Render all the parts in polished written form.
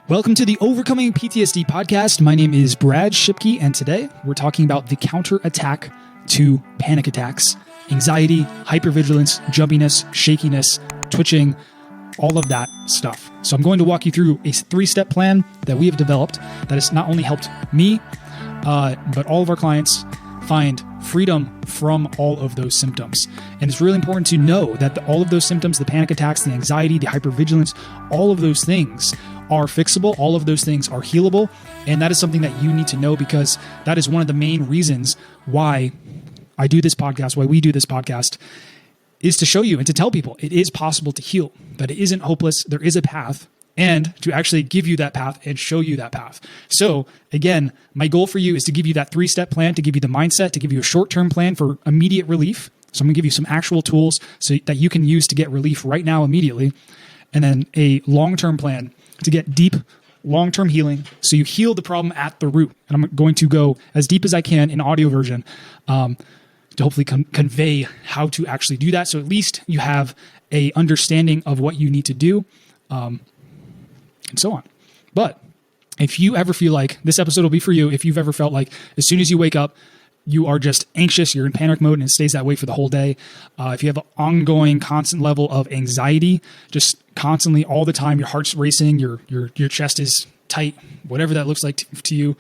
Welcome to the Overcoming PTSD podcast. My name is Brad Shipke, and today we're talking about the counterattack to panic attacks, anxiety, hypervigilance, jumpiness, shakiness, twitching, all of that stuff. So I'm going to walk you through a 3-step plan that we have developed that has not only helped me, but all of our clients find freedom from all of those symptoms. And it's really important to know that all of those symptoms, the panic attacks, the anxiety, the hypervigilance, all of those things are fixable. All of those things are healable. And that is something that you need to know, because that is one of the main reasons why I do this podcast, why we do this podcast, is to show you and to tell people it is possible to heal, that it isn't hopeless. There is a path, and to actually give you that path and show you that path. So again, my goal for you is to give you that 3-step plan, to give you the mindset, to give you a short-term plan for immediate relief. So I'm going to give you some actual tools so that you can use to get relief right now immediately. And then a long-term plan to get deep, long-term healing, so you heal the problem at the root. And I'm going to go as deep as I can in audio version to hopefully convey how to actually do that. So at least you have a understanding of what you need to do, and so on. But if you ever feel like this episode will be for you, if you've ever felt like as soon as you wake up, you are just anxious, you're in panic mode, and it stays that way for the whole day. If you have an ongoing, constant level of anxiety, just constantly, all the time, your heart's racing, your chest is tight, whatever that looks like to you,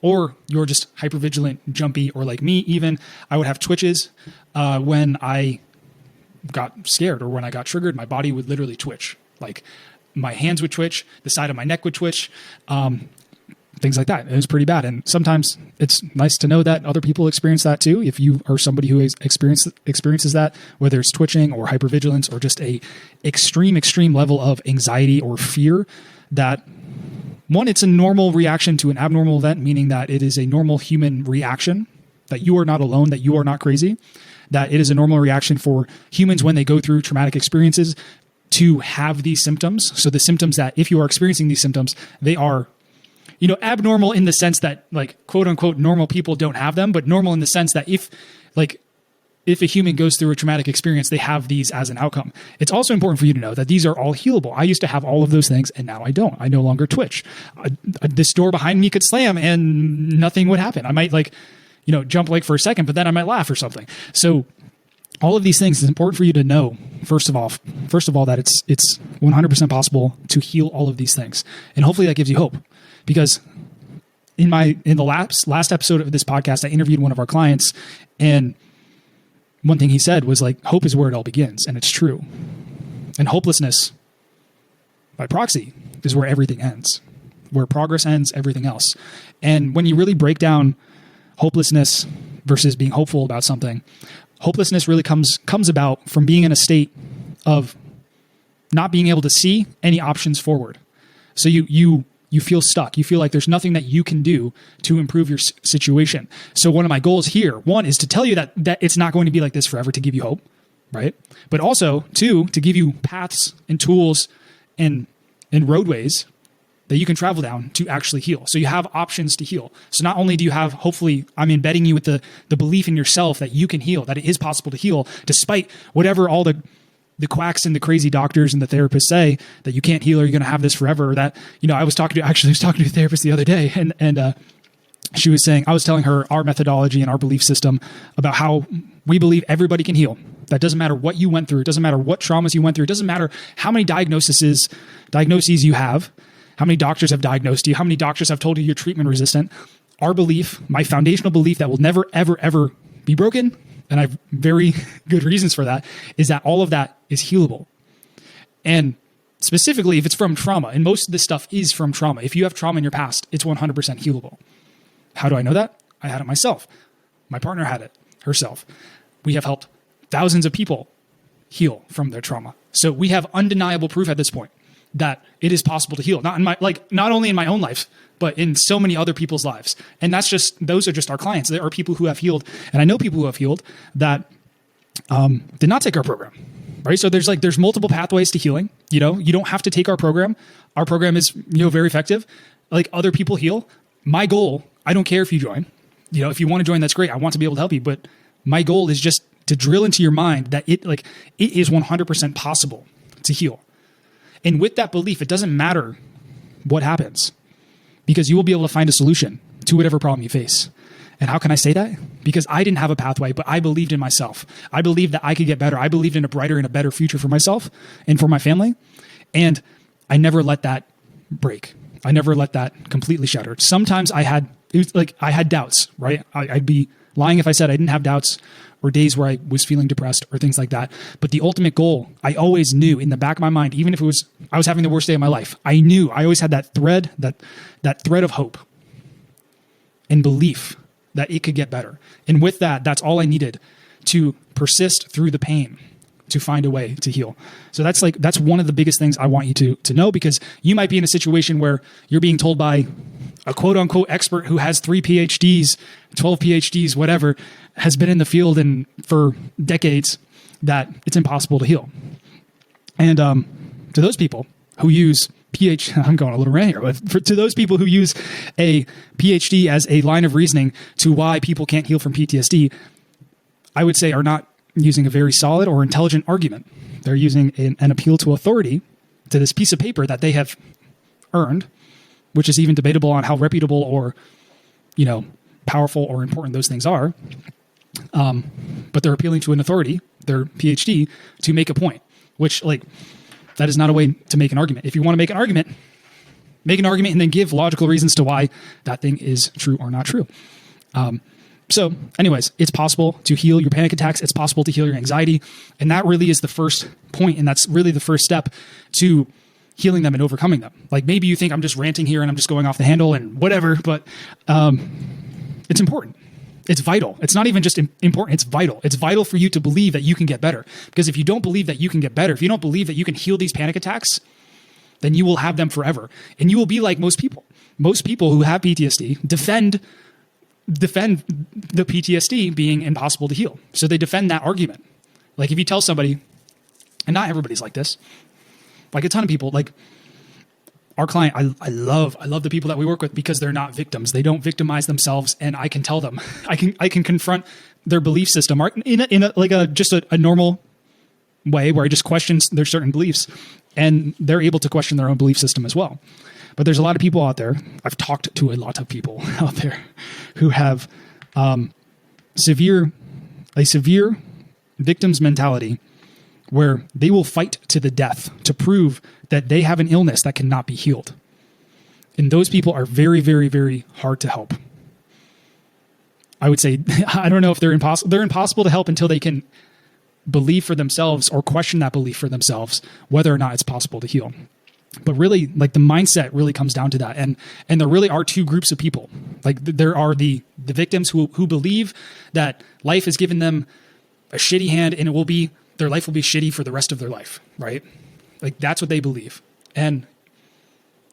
or you're just hypervigilant, jumpy, or like me even, I would have twitches when I got scared or when I got triggered. My body would literally twitch. Like my hands would twitch, the side of my neck would twitch, things like that. It was pretty bad. And sometimes it's nice to know that other people experience that too. If you are somebody who experiences that, whether it's twitching or hypervigilance or just a extreme level of anxiety or fear, that one, it's a normal reaction to an abnormal event, meaning that it is a normal human reaction, that you are not alone, that you are not crazy, that it is a normal reaction for humans when they go through traumatic experiences to have these symptoms. So the symptoms that, if you are experiencing these symptoms, they are abnormal in the sense that, like, quote unquote, normal people don't have them, but normal in the sense that if a human goes through a traumatic experience, they have these as an outcome. It's also important for you to know that these are all healable. I used to have all of those things, and now I don't. I no longer twitch. This door behind me could slam and nothing would happen. I might jump like for a second, but then I might laugh or something. So all of these things is important for you to know. First of all, that it's 100% possible to heal all of these things. And hopefully that gives you hope. Because in the last episode of this podcast, I interviewed one of our clients, and one thing he said was like, hope is where it all begins. And it's true. And hopelessness, by proxy, is where everything ends. Where progress ends, everything else. And when you really break down hopelessness versus being hopeful about something, hopelessness really comes about from being in a state of not being able to see any options forward. So you feel stuck. You feel like there's nothing that you can do to improve your situation. So one of my goals here, one, is to tell you that it's not going to be like this forever, to give you hope, right? But also, two, to give you paths and tools and roadways that you can travel down to actually heal. So you have options to heal. So not only do you have, hopefully, I'm embedding you with the belief in yourself that you can heal, that it is possible to heal, despite whatever all the quacks and the crazy doctors and the therapists say, that you can't heal or you're going to have this forever. That, I was talking to a therapist the other day, and she was saying, I was telling her our methodology and our belief system about how we believe everybody can heal. That doesn't matter what you went through. It doesn't matter what traumas you went through. It doesn't matter how many diagnoses you have, how many doctors have diagnosed you, how many doctors have told you you're treatment resistant. Our belief, my foundational belief that will never, ever, ever be broken, and I have very good reasons for that, is that all of that is healable. And specifically, if it's from trauma, and most of this stuff is from trauma. If you have trauma in your past, it's 100% healable. How do I know that? I had it myself. My partner had it herself. We have helped thousands of people heal from their trauma. So we have undeniable proof at this point that it is possible to heal. Not only in my own life, but in so many other people's lives. And those are just our clients. There are people who have healed, and I know people who have healed that did not take our program, right? So there's multiple pathways to healing. You don't have to take our program. Our program is, very effective. Like, other people heal. My goal, I don't care if you join. If you want to join, that's great. I want to be able to help you. But my goal is just to drill into your mind that it is 100% possible to heal. And with that belief, it doesn't matter what happens, because you will be able to find a solution to whatever problem you face. And how can I say that? Because I didn't have a pathway, but I believed in myself. I believed that I could get better. I believed in a brighter and a better future for myself and for my family. And I never let that break. I never let that completely shatter. Sometimes I had doubts, right? I'd be lying if I said I didn't have doubts or days where I was feeling depressed or things like that. But the ultimate goal, I always knew in the back of my mind, even if I was having the worst day of my life, I always had that thread of hope and belief that it could get better. And with that, that's all I needed to persist through the pain to find a way to heal. So that's one of the biggest things I want you to know, because you might be in a situation where you're being told by a quote unquote expert who has 3 PhDs, 12 PhDs, whatever, has been in the field and for decades, that it's impossible to heal. And to those people who use I'm going a little rant here, but to those people who use a PhD as a line of reasoning to why people can't heal from PTSD, I would say are not using a very solid or intelligent argument. They're using an appeal to authority, to this piece of paper that they have earned, which is even debatable on how reputable or, powerful or important those things are. But they're appealing to an authority, their PhD, to make a point, which that is not a way to make an argument. If you want to make an argument and then give logical reasons to why that thing is true or not true. So anyways, it's possible to heal your panic attacks. It's possible to heal your anxiety. And that really is the first point. And that's really the first step to healing them and overcoming them. Like, maybe you think I'm just ranting here and I'm just going off the handle and whatever, but it's important. It's vital. It's not even just important. It's vital. It's vital for you to believe that you can get better. Because if you don't believe that you can get better, if you don't believe that you can heal these panic attacks, then you will have them forever. And you will be like most people. Most people who have PTSD defend the PTSD being impossible to heal. So they defend that argument. Like, if you tell somebody, and not everybody's like this, like a ton of people, like our client, I love the people that we work with because they're not victims. They don't victimize themselves, and I can tell them, I can confront their belief system in a normal way where I just question their certain beliefs, and they're able to question their own belief system as well. But there's a lot of people out there. I've talked to a lot of people out there who have severe victim's mentality, where they will fight to the death to prove that they have an illness that cannot be healed. And those people are very, very, very hard to help. I would say, I don't know if they're impossible. They're impossible to help until they can believe for themselves or question that belief for themselves, whether or not it's possible to heal. But really, the mindset really comes down to that. And there really are two groups of people. There are the victims who believe that life has given them a shitty hand, and their life will be shitty for the rest of their life, right? That's what they believe. And,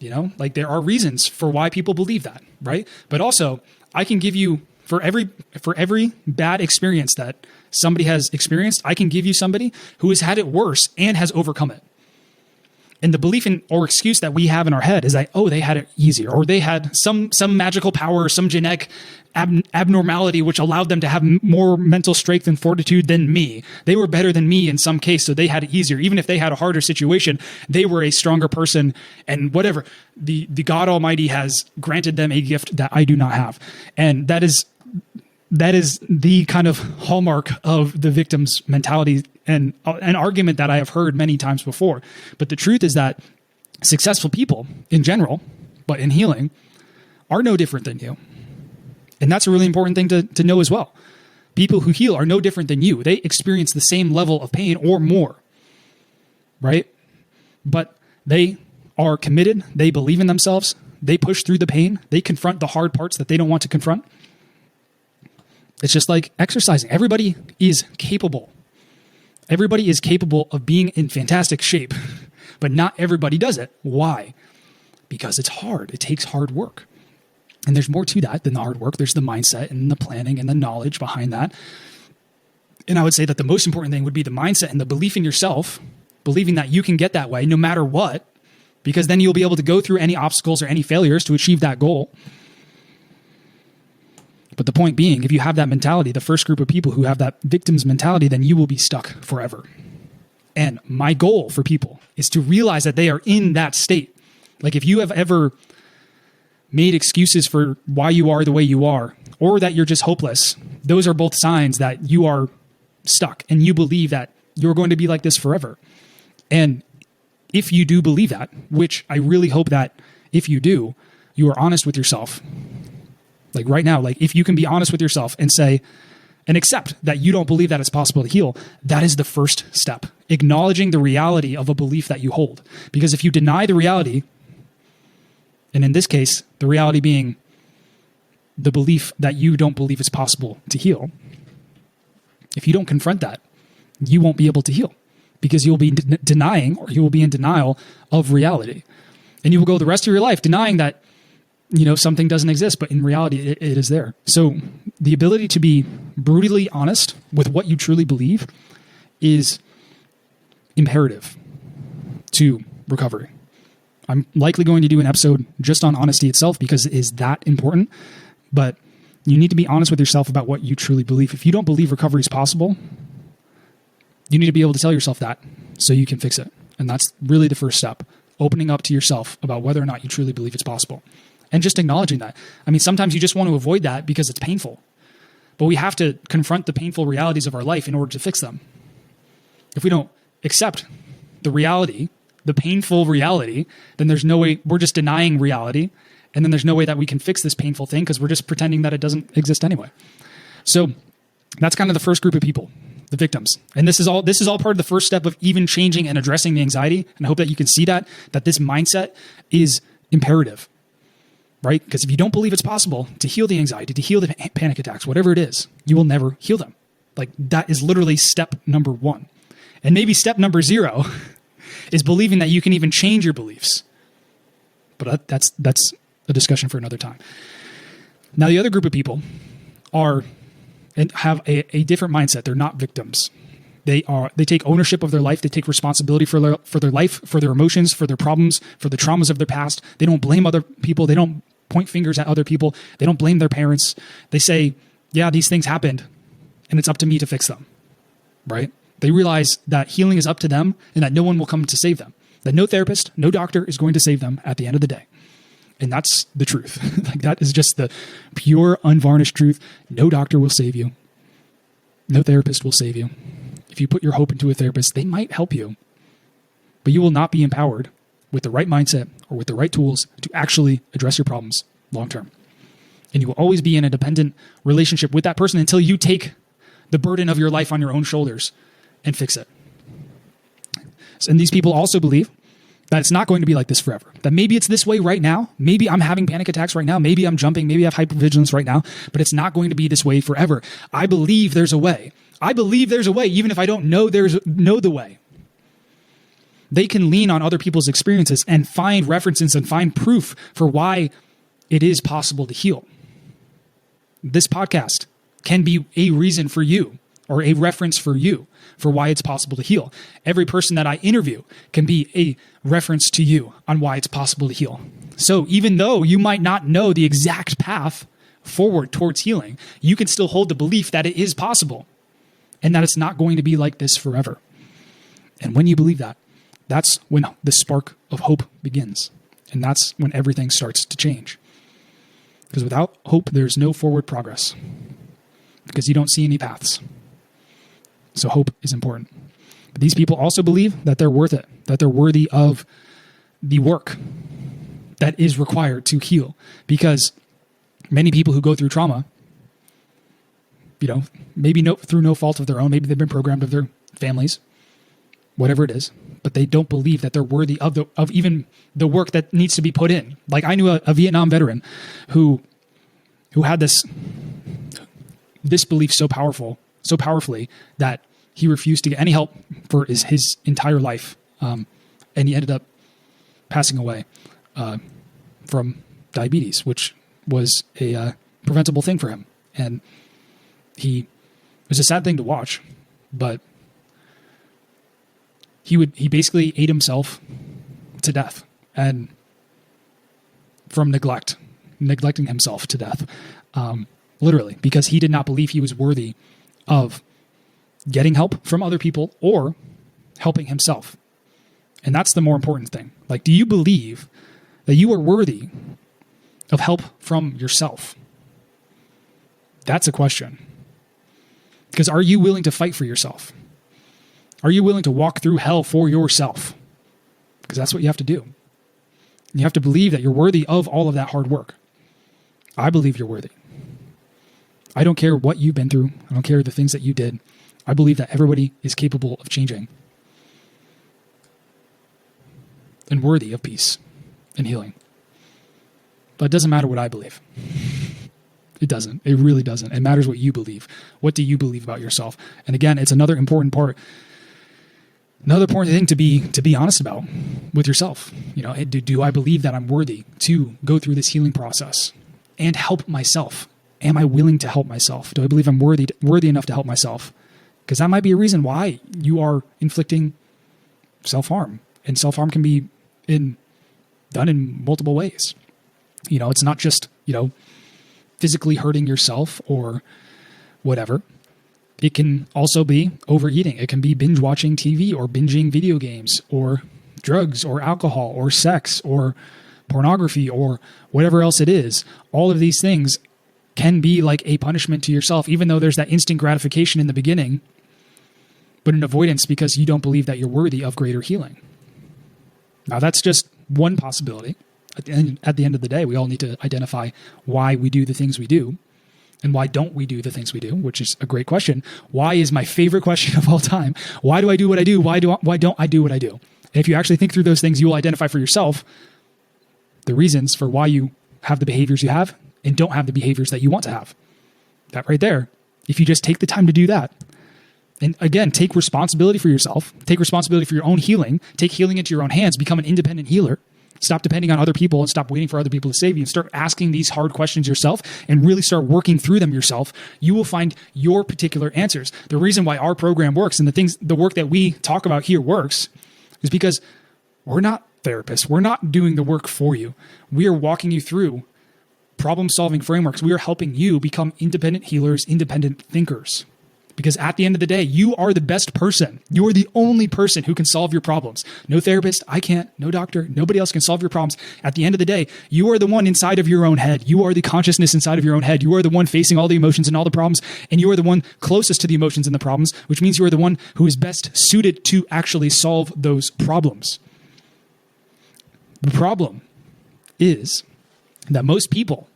there are reasons for why people believe that, right? But also, I can give you, for every bad experience that somebody has experienced, I can give you somebody who has had it worse and has overcome it. And the belief or excuse that we have in our head is that, they had it easier, or they had some magical power, or some genetic abnormality which allowed them to have more mental strength and fortitude than me. They were better than me in some case, so they had it easier. Even if they had a harder situation, they were a stronger person, and whatever. The God Almighty has granted them a gift that I do not have. And that is the kind of hallmark of the victim's mentality, and an argument that I have heard many times before. But the truth is that successful people in general, but in healing, are no different than you. And that's a really important thing to know as well. People who heal are no different than you. They experience the same level of pain or more, right? But they are committed. They believe in themselves. They push through the pain. They confront the hard parts that they don't want to confront. It's just like exercising. Everybody is capable. Everybody is capable of being in fantastic shape, but not everybody does it. Why? Because it's hard. It takes hard work. And there's more to that than the hard work. There's the mindset and the planning and the knowledge behind that. And I would say that the most important thing would be the mindset and the belief in yourself, believing that you can get that way no matter what, because then you'll be able to go through any obstacles or any failures to achieve that goal. But the point being, if you have that mentality, the first group of people who have that victim's mentality, then you will be stuck forever. And my goal for people is to realize that they are in that state Like if you have ever made excuses for why you are the way you are, or that you're just hopeless, those are both signs that you are stuck and you believe that you're going to be like this forever. And if you do believe that, which I really hope that if you do, you are honest with yourself. Like right now, like if you can be honest with yourself and say, and accept that you don't believe that it's possible to heal, that is the first step. Acknowledging the reality of a belief that you hold. Because if you deny the reality, and in this case, the reality being the belief that you don't believe it's possible to heal, if you don't confront that, you won't be able to heal because you'll be denying, or you will be in denial of reality. And you will go the rest of your life denying that, something doesn't exist, but in reality, it is there. So the ability to be brutally honest with what you truly believe is imperative to recovery. I'm likely going to do an episode just on honesty itself because it is that important, but you need to be honest with yourself about what you truly believe. If you don't believe recovery is possible, you need to be able to tell yourself that so you can fix it. And that's really the first step, opening up to yourself about whether or not you truly believe it's possible. And just acknowledging that. I mean, sometimes you just want to avoid that because it's painful. But we have to confront the painful realities of our life in order to fix them. If we don't accept the reality, the painful reality, then there's no way, we're just denying reality. And then there's no way that we can fix this painful thing because we're just pretending that it doesn't exist anyway. So that's kind of the first group of people, the victims. And this is all part of the first step of even changing and addressing the anxiety. And I hope that you can see that this mindset is imperative. Right? Because if you don't believe it's possible to heal the anxiety, to heal the panic attacks, whatever it is, you will never heal them. Like that is literally step number 1. And maybe step number 0 is believing that you can even change your beliefs. But that's a discussion for another time. Now, the other group of people are and have a different mindset. They're not victims. They take ownership of their life. They take responsibility for their life, for their emotions, for their problems, for the traumas of their past. They don't blame other people. They don't point fingers at other people. They don't blame their parents. They say, yeah, these things happened and it's up to me to fix them, right? They realize that healing is up to them and that no one will come to save them. That no therapist, no doctor is going to save them at the end of the day. And that's the truth. Like that is just the pure, unvarnished truth. No doctor will save you. No therapist will save you. If you put your hope into a therapist, they might help you, but you will not be empowered with the right mindset or with the right tools to actually address your problems long term. And you will always be in a dependent relationship with that person until you take the burden of your life on your own shoulders and fix it. And these people also believe that it's not going to be like this forever. That maybe it's this way right now. Maybe I'm having panic attacks right now. Maybe I'm jumping. Maybe I have hypervigilance right now, but it's not going to be this way forever. I believe there's a way. I believe there's a way, even if I don't know the way. They can lean on other people's experiences and find references and find proof for why it is possible to heal. This podcast can be a reason for you or a reference for you for why it's possible to heal. Every person that I interview can be a reference to you on why it's possible to heal. So even though you might not know the exact path forward towards healing, you can still hold the belief that it is possible and that it's not going to be like this forever. And when you believe that, that's when the spark of hope begins. And that's when everything starts to change. Because without hope, there's no forward progress. Because you don't see any paths. So hope is important. But these people also believe that they're worth it, that they're worthy of the work that is required to heal. Because many people who go through trauma, maybe through no fault of their own, maybe they've been programmed of their families, whatever it is, but they don't believe that they're worthy of even the work that needs to be put in. Like I knew a Vietnam veteran who had this belief so powerfully that he refused to get any help for his entire life. And he ended up passing away from diabetes, which was a preventable thing for him. And it was a sad thing to watch, but he basically ate himself to death and from neglecting himself to death, literally, because he did not believe he was worthy of getting help from other people or helping himself. And that's the more important thing. Like, do you believe that you are worthy of help from yourself? That's a question. Because are you willing to fight for yourself? Are you willing to walk through hell for yourself? Because that's what you have to do. You have to believe that you're worthy of all of that hard work. I believe you're worthy. I don't care what you've been through. I don't care the things that you did. I believe that everybody is capable of changing and worthy of peace and healing. But it doesn't matter what I believe. It doesn't. It really doesn't. It matters what you believe. What do you believe about yourself? And again, it's another important thing to be honest about with yourself. You know, do I believe that I'm worthy to go through this healing process and help myself? Am I willing to help myself? Do I believe I'm worthy enough to help myself? Because that might be a reason why you are inflicting self-harm. And self-harm can be done in multiple ways. You know, it's not just, physically hurting yourself or whatever. It can also be overeating. It can be binge watching TV or binging video games or drugs or alcohol or sex or pornography or whatever else it is. All of these things can be like a punishment to yourself, even though there's that instant gratification in the beginning, but an avoidance because you don't believe that you're worthy of greater healing. Now, that's just one possibility. At the end of the day, we all need to identify why we do the things we do and why don't we do the things we do, which is a great question. Why is my favorite question of all time. Why do I do what I do? Why don't I do what I do? And if you actually think through those things, you will identify for yourself the reasons for why you have the behaviors you have and don't have the behaviors that you want to have. That right there, if you just take the time to do that, and again, take responsibility for yourself, take responsibility for your own healing, take healing into your own hands, become an independent healer, stop depending on other people and stop waiting for other people to save you, and start asking these hard questions yourself and really start working through them yourself, you will find your particular answers. The reason why our program works and the work that we talk about here works is because we're not therapists. We're not doing the work for you. We are walking you through problem-solving frameworks. We are helping you become independent healers, independent thinkers. Because at the end of the day, you are the best person. You are the only person who can solve your problems. No therapist, I can't, no doctor, nobody else can solve your problems. At the end of the day, you are the one inside of your own head. You are the consciousness inside of your own head. You are the one facing all the emotions and all the problems, and you are the one closest to the emotions and the problems, which means you are the one who is best suited to actually solve those problems. The problem is that most people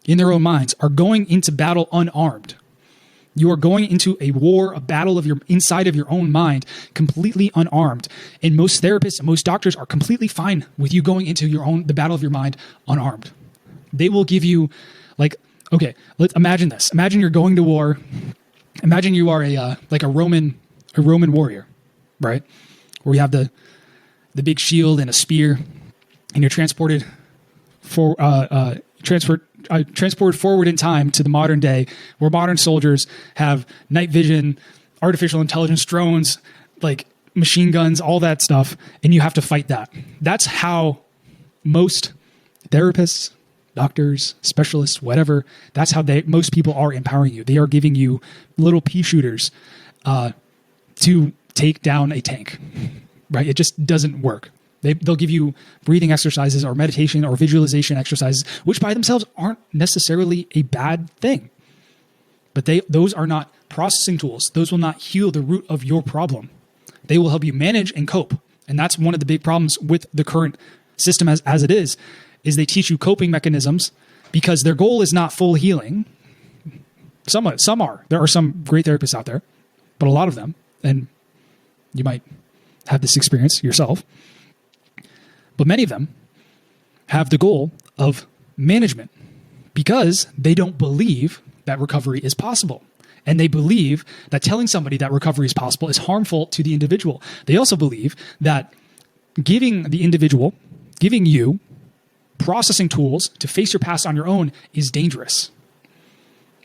in their own minds are going into battle unarmed. You are going into a war, a battle of your inside of your own mind, completely unarmed. And most therapists and most doctors are completely fine with you going into the battle of your mind unarmed. They will give you okay, let's imagine this. Imagine you're going to war. Imagine you are a Roman warrior, right? Where you have the big shield and a spear, and you're transported forward in time to the modern day, where modern soldiers have night vision, artificial intelligence, drones, like machine guns, all that stuff, and you have to fight that. That's how most therapists, doctors, specialists, whatever, that's how most people are empowering you. They are giving you little pea shooters to take down a tank, right? It just doesn't work. They'll give you breathing exercises or meditation or visualization exercises, which by themselves aren't necessarily a bad thing. But those are not processing tools. Those will not heal the root of your problem. They will help you manage and cope. And that's one of the big problems with the current system as it is they teach you coping mechanisms because their goal is not full healing. Some are. There are some great therapists out there, but a lot of them, and you might have this experience yourself, but many of them have the goal of management because they don't believe that recovery is possible. And they believe that telling somebody that recovery is possible is harmful to the individual. They also believe that giving you processing tools to face your past on your own is dangerous.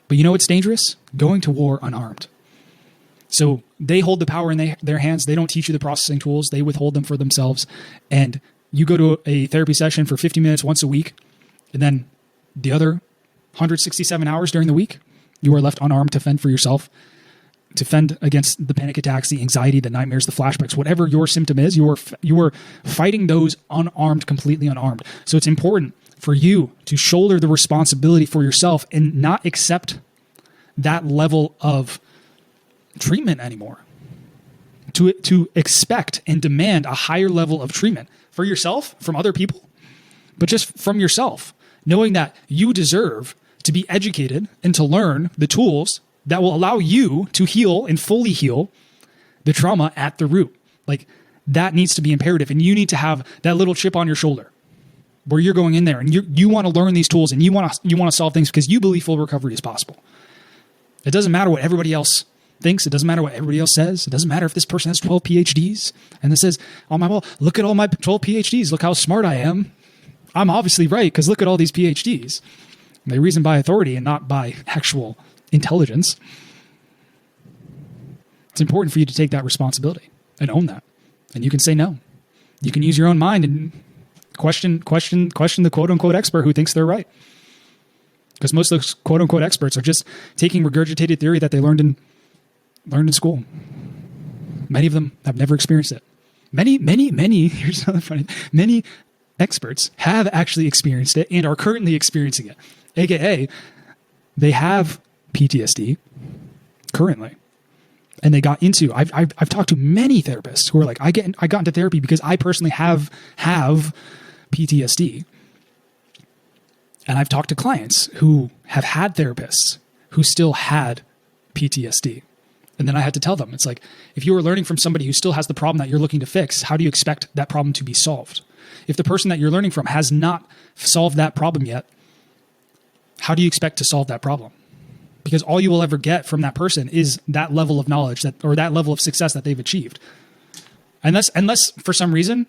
But you know what's dangerous? Going to war unarmed. So they hold the power in their hands. They don't teach you the processing tools. They withhold them for themselves. And you go to a therapy session for 50 minutes once a week, and then the other 167 hours during the week, you are left unarmed to fend for yourself. to fend against the panic attacks, the anxiety, the nightmares, the flashbacks, whatever your symptom is, you are fighting those unarmed, completely unarmed. So it's important for you to shoulder the responsibility for yourself and not accept that level of treatment anymore. To expect and demand a higher level of treatment for yourself, from other people, but just from yourself, knowing that you deserve to be educated and to learn the tools that will allow you to heal and fully heal the trauma at the root. Like, that needs to be imperative. And you need to have that little chip on your shoulder where you're going in there and you want to learn these tools and you want to solve things because you believe full recovery is possible. It doesn't matter what everybody else thinks. It doesn't matter what everybody else says. It doesn't matter if this person has 12 PhDs and it says on my wall, look at all my 12 PhDs. Look how smart I am. I'm obviously right because look at all these PhDs. They reason by authority and not by actual intelligence. It's important for you to take that responsibility and own that. And you can say no. You can use your own mind and question the quote unquote expert who thinks they're right. Because most of those quote unquote experts are just taking regurgitated theory that they learned in school. Many of them have never experienced it. Many, here's something funny. Many experts have actually experienced it and are currently experiencing it. AKA, they have PTSD currently. And they got into, I've talked to many therapists who are like, I got into therapy because I personally have PTSD. And I've talked to clients who have had therapists who still had PTSD. And then I had to tell them, it's like, if you are learning from somebody who still has the problem that you're looking to fix, how do you expect that problem to be solved? If the person that you're learning from has not solved that problem yet, how do you expect to solve that problem? Because all you will ever get from that person is that level of knowledge or that level of success that they've achieved. Unless for some reason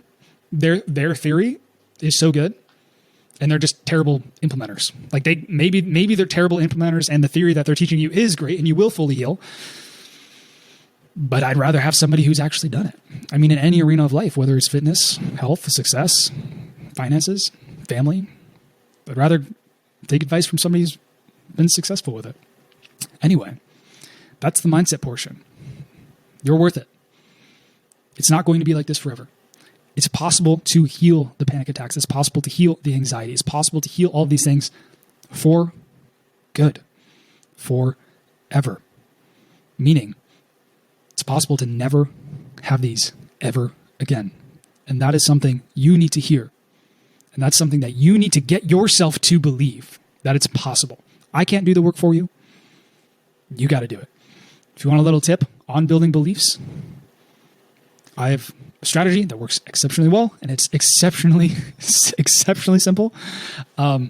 their theory is so good and they're just terrible implementers. Like maybe they're terrible implementers and the theory that they're teaching you is great and you will fully heal. But I'd rather have somebody who's actually done it. I mean, in any arena of life, whether it's fitness, health, success, finances, family, I'd rather take advice from somebody who's been successful with it. Anyway, that's the mindset portion. You're worth it. It's not going to be like this forever. It's possible to heal the panic attacks. It's possible to heal the anxiety. It's possible to heal all these things for good, forever. Meaning, it's possible to never have these ever again. And that is something you need to hear. And that's something that you need to get yourself to believe that it's possible. I can't do the work for you. You got to do it. If you want a little tip on building beliefs, I have a strategy that works exceptionally well, and it's exceptionally simple. And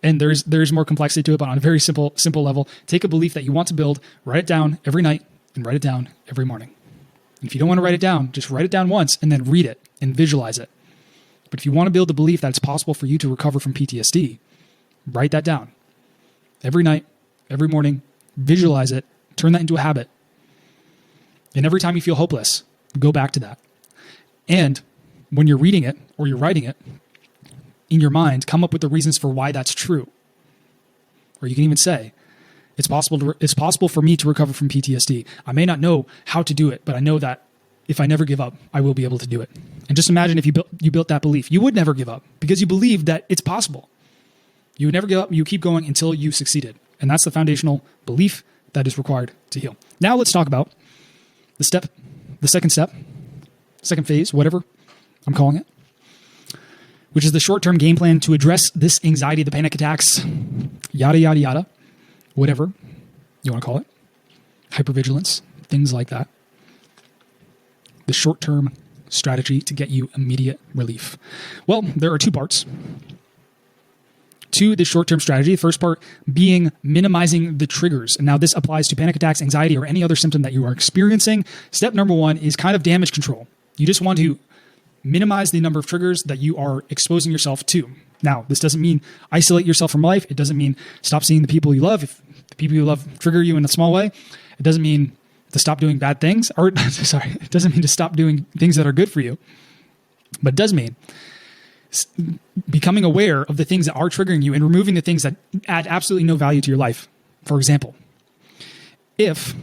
there's more complexity to it, but on a very simple level, take a belief that you want to build, write it down every night, and write it down every morning. And if you don't want to write it down, just write it down once and then read it and visualize it. But if you want to build the belief that it's possible for you to recover from PTSD, write that down every night, every morning, visualize it, turn that into a habit. And every time you feel hopeless, go back to that. And when you're reading it or you're writing it, in your mind, come up with the reasons for why that's true. Or you can even say, it's possible for me to recover from PTSD. I may not know how to do it, but I know that if I never give up, I will be able to do it. And just imagine if you built that belief. You would never give up because you believe that it's possible. You would never give up. You keep going until you succeeded. And that's the foundational belief that is required to heal. Now let's talk about the second step, second phase, whatever I'm calling it, which is the short-term game plan to address this anxiety, the panic attacks, yada, yada, yada, whatever you want to call it, hypervigilance, things like that. The short-term strategy to get you immediate relief. Well, there are two parts to the short-term strategy. The first part being minimizing the triggers. And now this applies to panic attacks, anxiety, or any other symptom that you are experiencing. Step number one is kind of damage control. You just want to minimize the number of triggers that you are exposing yourself to. Now, this doesn't mean isolate yourself from life. It doesn't mean stop seeing the people you love. If the people you love trigger you in a small way, it doesn't mean to stop doing bad things. Or, sorry, it doesn't mean to stop doing things that are good for you. But it does mean becoming aware of the things that are triggering you and removing the things that add absolutely no value to your life. For example, if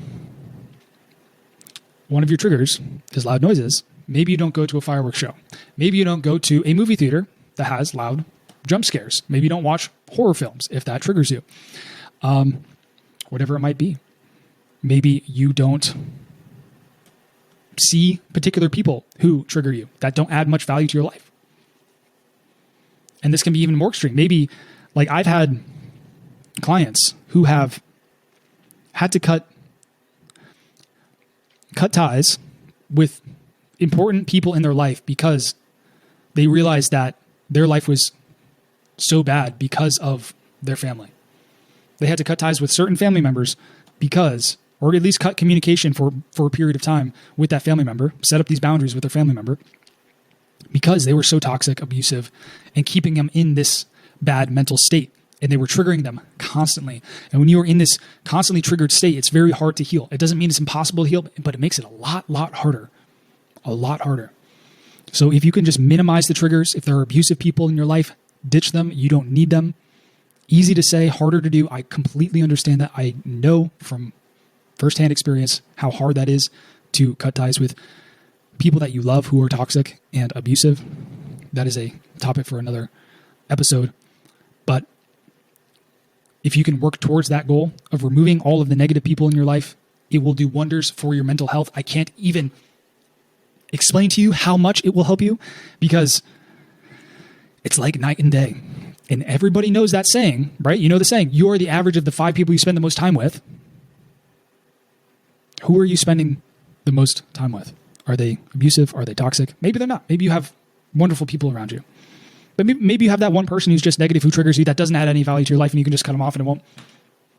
one of your triggers is loud noises, maybe you don't go to a fireworks show. Maybe you don't go to a movie theater that has loud jump scares. Maybe you don't watch horror films if that triggers you. Whatever it might be. Maybe you don't see particular people who trigger you that don't add much value to your life. And this can be even more extreme. Maybe, like, I've had clients who have had to cut ties with important people in their life because they realized that their life was so bad because of their family. They had to cut ties with certain family members because, or at least cut communication for a period of time with that family member, set up these boundaries with their family member because they were so toxic, abusive, and keeping them in this bad mental state. And they were triggering them constantly. And when you are in this constantly triggered state, it's very hard to heal. It doesn't mean it's impossible to heal, but it makes it a lot harder. A lot harder. So if you can just minimize the triggers, if there are abusive people in your life, ditch them. You don't need them. Easy to say, harder to do. I completely understand that. I know from firsthand experience how hard that is to cut ties with people that you love who are toxic and abusive. That is a topic for another episode. But if you can work towards that goal of removing all of the negative people in your life, it will do wonders for your mental health. I can't even explain to you how much it will help you because it's like night and day. And everybody knows that saying, right? You know the saying, you are the average of the 5 people you spend the most time with. Who are you spending the most time with? Are they abusive? Are they toxic? Maybe they're not. Maybe you have wonderful people around you. But maybe you have that one person who's just negative, who triggers you, that doesn't add any value to your life, and you can just cut them off and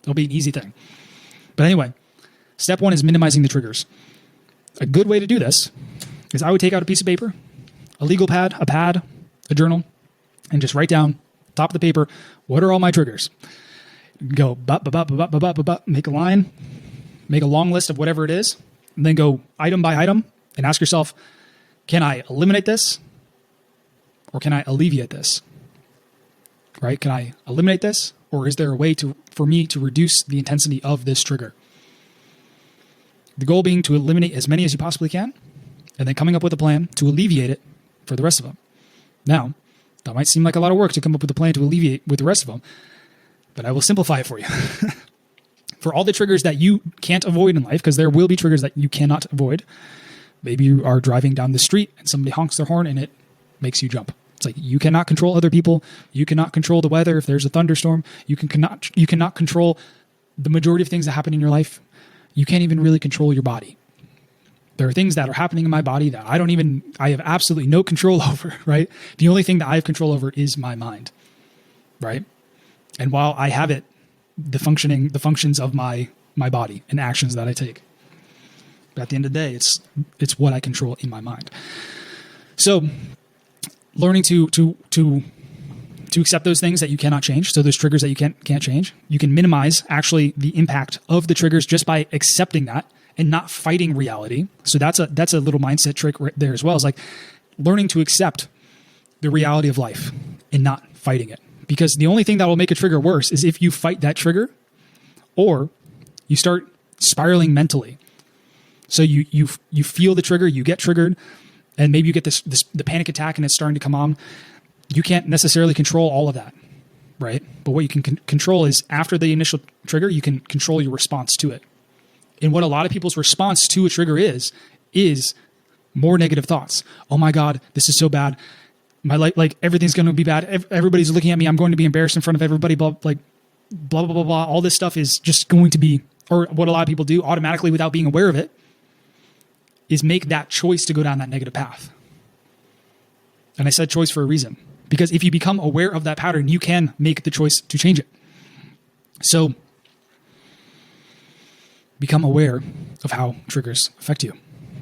it'll be an easy thing. But anyway, step 1 is minimizing the triggers. A good way to do this is I would take out a piece of paper, a legal pad, a journal, and just write down, top of the paper, what are all my triggers? Go, make a line, make a long list of whatever it is, and then go item by item and ask yourself, can I eliminate this? Or can I alleviate this? Right? Can I eliminate this? Or is there a way for me to reduce the intensity of this trigger? The goal being to eliminate as many as you possibly can, and then coming up with a plan to alleviate it for the rest of them. Now, that might seem like a lot of work to come up with a plan to alleviate with the rest of them, but I will simplify it for you. For all the triggers that you can't avoid in life, because there will be triggers that you cannot avoid. Maybe you are driving down the street and somebody honks their horn and it makes you jump. It's like you cannot control other people. You cannot control the weather. If there's a thunderstorm, you cannot control the majority of things that happen in your life. You can't even really control your body. There are things that are happening in my body that I have absolutely no control over, right? The only thing that I have control over is my mind, right? And while I have it, the functions of my body and actions that I take. But at the end of the day, it's what I control in my mind. So learning to accept those things that you cannot change. So those triggers that you can't change, you can minimize actually the impact of the triggers just by accepting that and not fighting reality. So that's a little mindset trick right there as well. It's like learning to accept the reality of life and not fighting it. Because the only thing that will make a trigger worse is if you fight that trigger or you start spiraling mentally. So you feel the trigger, you get triggered, and maybe you get the panic attack and it's starting to come on. You can't necessarily control all of that, right? But what you can control is after the initial trigger, you can control your response to it. And what a lot of people's response to a trigger is more negative thoughts. Oh my God, this is so bad. My life, like everything's going to be bad. Everybody's looking at me. I'm going to be embarrassed in front of everybody. Blah, blah, blah, blah, blah. All this stuff is just going to be, or what a lot of people do automatically without being aware of it, is make that choice to go down that negative path. And I said choice for a reason, because if you become aware of that pattern, you can make the choice to change it. So become aware of how triggers affect you.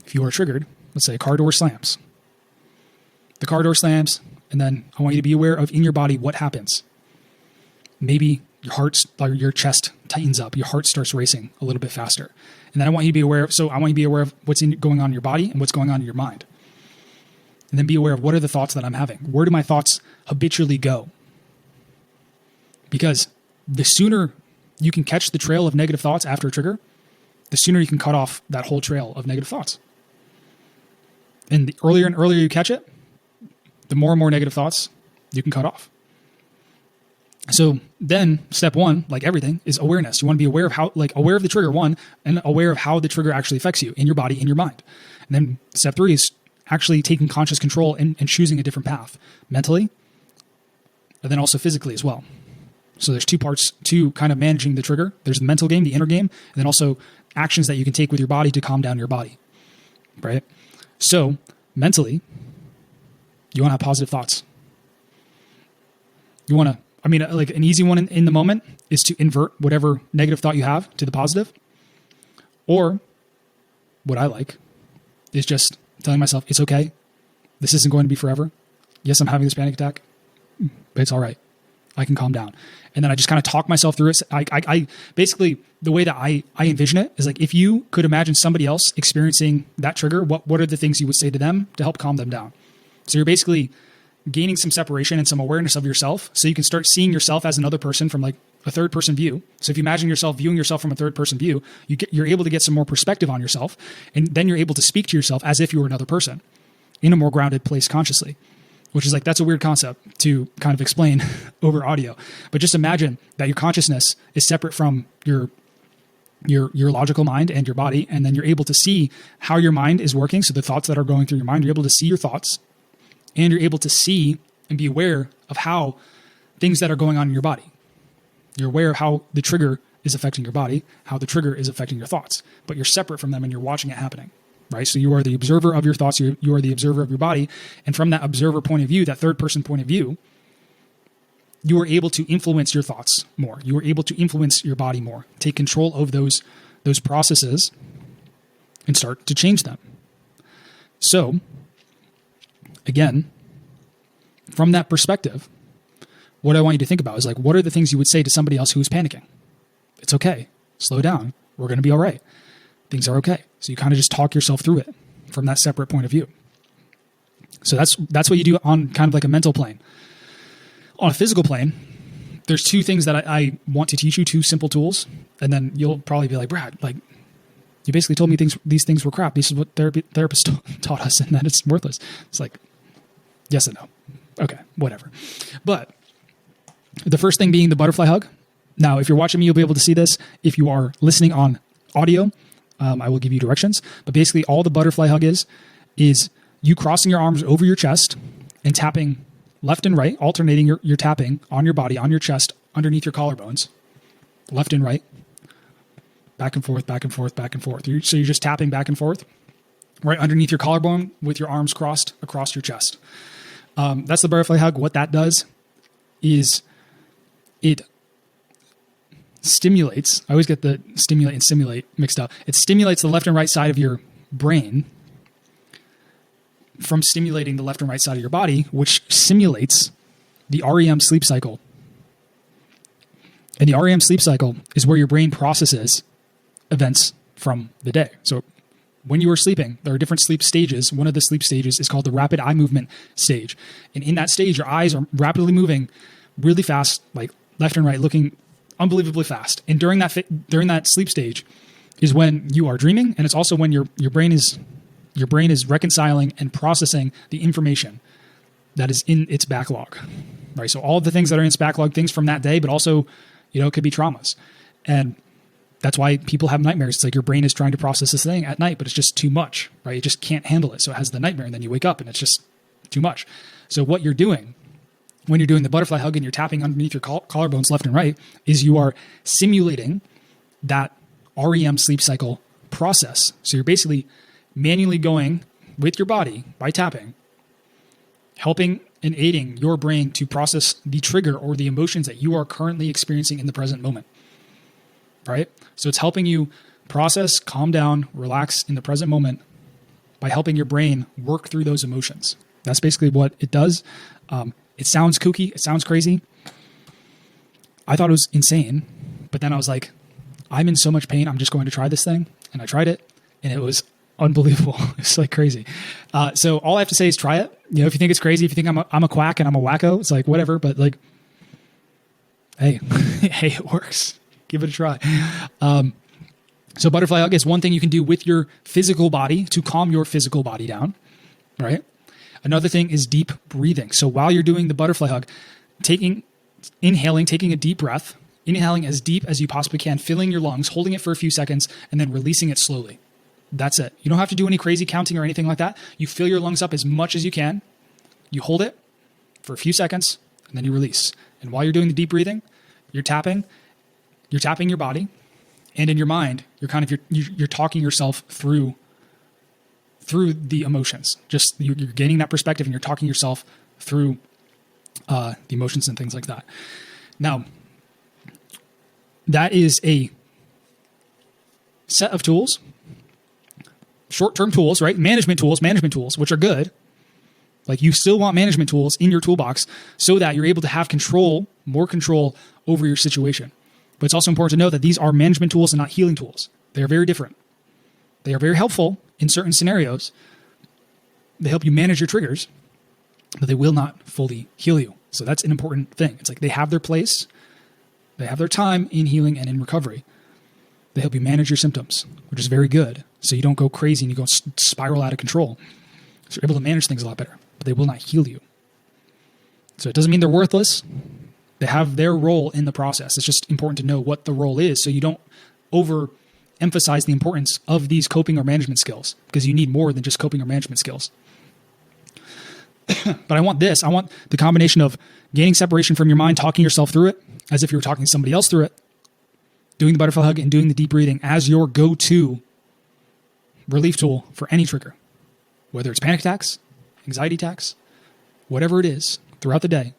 If you are triggered, let's say a car door slams. The car door slams, and then I want you to be aware of in your body what happens. Maybe your chest tightens up, your heart starts racing a little bit faster. And then I want you to be aware of what's going on in your body and what's going on in your mind. And then be aware of what are the thoughts that I'm having. Where do my thoughts habitually go? Because the sooner you can catch the trail of negative thoughts after a trigger, the sooner you can cut off that whole trail of negative thoughts. And the earlier and earlier you catch it, the more and more negative thoughts you can cut off. So then step one, like everything, is awareness. You want to be aware of aware of the trigger, one, and aware of how the trigger actually affects you in your body, in your mind. And then step three is actually taking conscious control and choosing a different path mentally, and then also physically as well. So there's two parts to kind of managing the trigger. There's the mental game, the inner game, and then also actions that you can take with your body to calm down your body, right? So mentally, you want to have positive thoughts. You want to, like an easy one in the moment is to invert whatever negative thought you have to the positive. Or what I like is just telling myself, it's okay. This isn't going to be forever. Yes, I'm having this panic attack, but it's all right. I can calm down. And then I just kind of talk myself through it. I basically, the way that I envision it is like, if you could imagine somebody else experiencing that trigger, what are the things you would say to them to help calm them down? So you're basically gaining some separation and some awareness of yourself, so you can start seeing yourself as another person from like a third person view. So if you imagine yourself viewing yourself from a third person view, you're able to get some more perspective on yourself. And then you're able to speak to yourself as if you were another person in a more grounded place consciously, which is like, that's a weird concept to kind of explain over audio. But just imagine that your consciousness is separate from your logical mind and your body. And then you're able to see how your mind is working. So the thoughts that are going through your mind, you're able to see your thoughts, and you're able to see and be aware of how things that are going on in your body. You're aware of how the trigger is affecting your body, how the trigger is affecting your thoughts, but you're separate from them and you're watching it happening, right? So you are the observer of your thoughts. You are the observer of your body. And from that observer point of view, that third person point of view, you are able to influence your thoughts more. You are able to influence your body more, take control of those processes and start to change them. So again, from that perspective, what I want you to think about is like, what are the things you would say to somebody else who is panicking? It's okay. Slow down. We're going to be all right. Things are okay. So you kind of just talk yourself through it from that separate point of view. So that's what you do on kind of like a mental plane. On a physical plane, there's two things that I want to teach you, two simple tools. And then you'll probably be like, Brad, like, you basically told me these things were crap. This is what therapists taught us, and that it's worthless. It's like, yes and no. Okay, whatever. But the first thing being the butterfly hug. Now, if you're watching me, you'll be able to see this. If you are listening on audio, I will give you directions. But basically, all the butterfly hug is you crossing your arms over your chest and tapping left and right, alternating your tapping on your body, on your chest, underneath your collarbones, left and right, back and forth, back and forth, back and forth. So you're just tapping back and forth right underneath your collarbone with your arms crossed across your chest. That's the butterfly hug. What that does is it stimulates. I always get the stimulate and simulate mixed up. It stimulates the left and right side of your brain from stimulating the left and right side of your body, which simulates the REM sleep cycle. And the REM sleep cycle is where your brain processes events from the day. So when you are sleeping, there are different sleep stages. One of the sleep stages is called the rapid eye movement stage. And in that stage, your eyes are rapidly moving really fast, like left and right, looking unbelievably fast. And during that sleep stage is when you are dreaming. And it's also when your brain is reconciling and processing the information that is in its backlog, right? So all of the things that are in its backlog, things from that day, but also, it could be traumas. And that's why people have nightmares. It's like your brain is trying to process this thing at night, but it's just too much, right? It just can't handle it. So it has the nightmare, and then you wake up and it's just too much. So what you're doing when you're doing the butterfly hug and you're tapping underneath your collarbones left and right is you are simulating that REM sleep cycle process. So you're basically manually going with your body by tapping, helping and aiding your brain to process the trigger or the emotions that you are currently experiencing in the present moment, right? So it's helping you process, calm down, relax in the present moment by helping your brain work through those emotions. That's basically what it does. It sounds kooky. It sounds crazy. I thought it was insane, but then I was like, I'm in so much pain. I'm just going to try this thing. And I tried it, and it was unbelievable. It's like crazy. So all I have to say is try it. If you think it's crazy, if you think I'm a quack and I'm a wacko, it's like whatever. But like, hey, hey, it works. Give it a try. So butterfly hug is one thing you can do with your physical body to calm your physical body down, right? Another thing is deep breathing. So while you're doing the butterfly hug, inhaling, taking a deep breath, inhaling as deep as you possibly can, filling your lungs, holding it for a few seconds, and then releasing it slowly. That's it. You don't have to do any crazy counting or anything like that. You fill your lungs up as much as you can. You hold it for a few seconds, and then you release. And while you're doing the deep breathing, you're tapping your body, and in your mind, you're talking yourself through the emotions. Just you're gaining that perspective, and you're talking yourself through the emotions and things like that. Now, that is a set of tools, short-term tools, right? Management tools, which are good. Like, you still want management tools in your toolbox so that you're able to have more control over your situation. But it's also important to know that these are management tools and not healing tools. They are very different. They are very helpful in certain scenarios. They help you manage your triggers, but they will not fully heal you. So that's an important thing. It's like they have their place. They have their time in healing and in recovery. They help you manage your symptoms, which is very good. So you don't go crazy and you go spiral out of control. So you're able to manage things a lot better, but they will not heal you. So it doesn't mean they're worthless. They have their role in the process. It's just important to know what the role is so you don't overemphasize the importance of these coping or management skills, because you need more than just coping or management skills. But I want the combination of gaining separation from your mind, talking yourself through it as if you were talking to somebody else through it, doing the butterfly hug and doing the deep breathing as your go-to relief tool for any trigger, whether it's panic attacks, anxiety attacks, whatever it is throughout the day.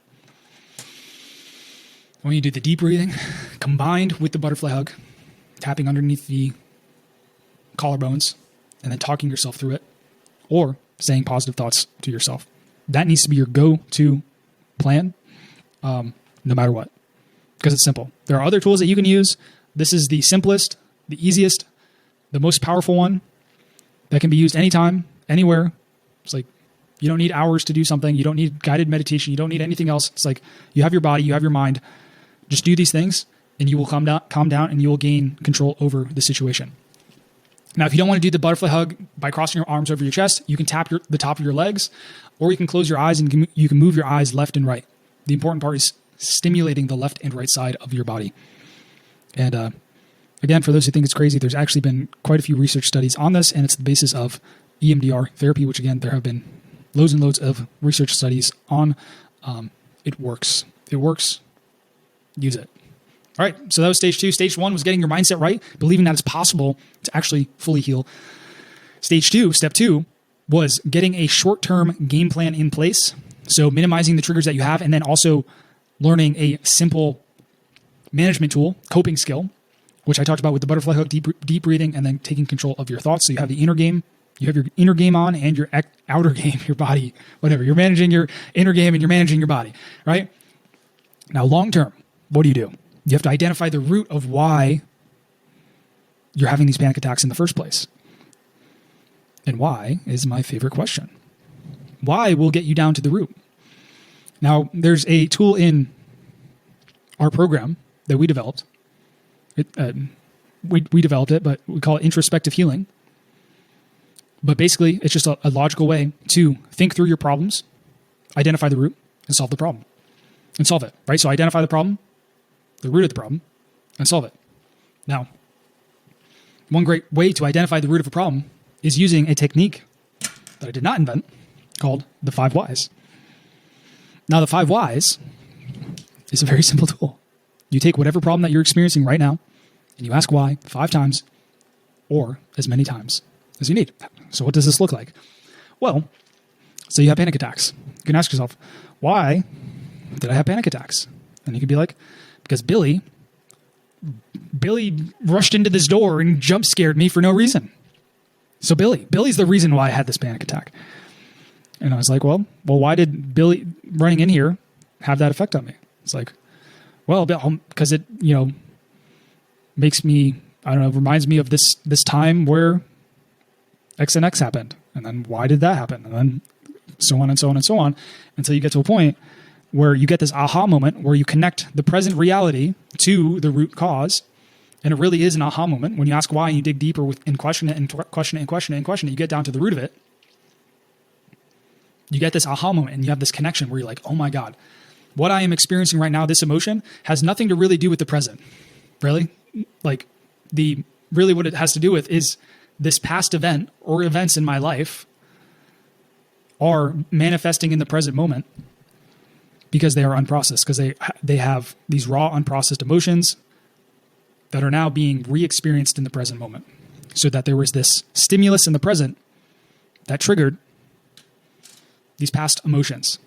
When you do the deep breathing combined with the butterfly hug, tapping underneath the collarbones and then talking yourself through it, or saying positive thoughts to yourself. That needs to be your go-to plan, no matter what, because it's simple. There are other tools that you can use. This is the simplest, the easiest, the most powerful one that can be used anytime, anywhere. It's like, you don't need hours to do something. You don't need guided meditation. You don't need anything else. It's like, you have your body, you have your mind. Just do these things and you will calm down and you will gain control over the situation. Now, if you don't want to do the butterfly hug by crossing your arms over your chest, you can tap the top of your legs, or you can close your eyes and you can move your eyes left and right. The important part is stimulating the left and right side of your body. And again, for those who think it's crazy, there's actually been quite a few research studies on this, and it's the basis of EMDR therapy, which again, there have been loads and loads of research studies on. It works. It works. Use it. All right, so that was stage 2. Stage 1 was getting your mindset right, believing that it's possible to actually fully heal. Stage 2, step 2, was getting a short-term game plan in place. So minimizing the triggers that you have, and then also learning a simple management tool, coping skill, which I talked about with the butterfly hook, deep breathing, and then taking control of your thoughts. So you have the inner game, you have your inner game on, and your outer game, your body, whatever. You're managing your inner game and you're managing your body, right? Now, long-term, what do? You have to identify the root of why you're having these panic attacks in the first place. And why is my favorite question. Why will get you down to the root. Now, there's a tool in our program that we developed. We developed it, but we call it introspective healing. But basically, it's just a logical way to think through your problems, identify the root, and solve the problem. And solve it, right? So identify the problem, the root of the problem, and solve it. Now, one great way to identify the root of a problem is using a technique that I did not invent called the 5 whys. Now, the 5 whys is a very simple tool. You take whatever problem that you're experiencing right now and you ask why 5 times or as many times as you need. So what does this look like? Well, so you have panic attacks. You can ask yourself, why did I have panic attacks? And you could be like, because Billy rushed into this door and jump scared me for no reason. So Billy's the reason why I had this panic attack. And I was like, well, why did Billy running in here have that effect on me? It's like, well, because it, makes me, reminds me of this time where X and X happened. And then why did that happen? And then so on and so on and so on, until you get to a point where you get this aha moment where you connect the present reality to the root cause, And it really is an aha moment when you ask why and you dig deeper and question it and question it and question it and question it. You get down to the root of it. You get this aha moment and you have this connection where you're like, oh my God, what I am experiencing right now, this emotion has nothing to really do with the present. Really? Like really what it has to do with is this past event or events in my life are manifesting in the present moment because they are unprocessed, because they have these raw, unprocessed emotions that are now being re-experienced in the present moment. So that there was this stimulus in the present that triggered these past emotions.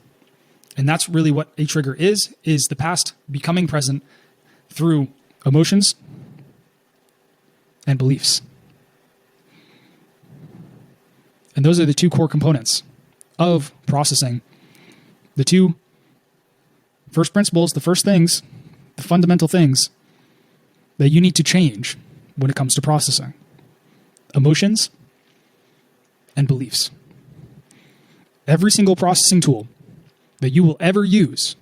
And that's really what a trigger is the past becoming present through emotions and beliefs. And those are the two core components of processing. The two first principles, the first things, the fundamental things that you need to change when it comes to processing: emotions and beliefs. Every single processing tool that you will ever use,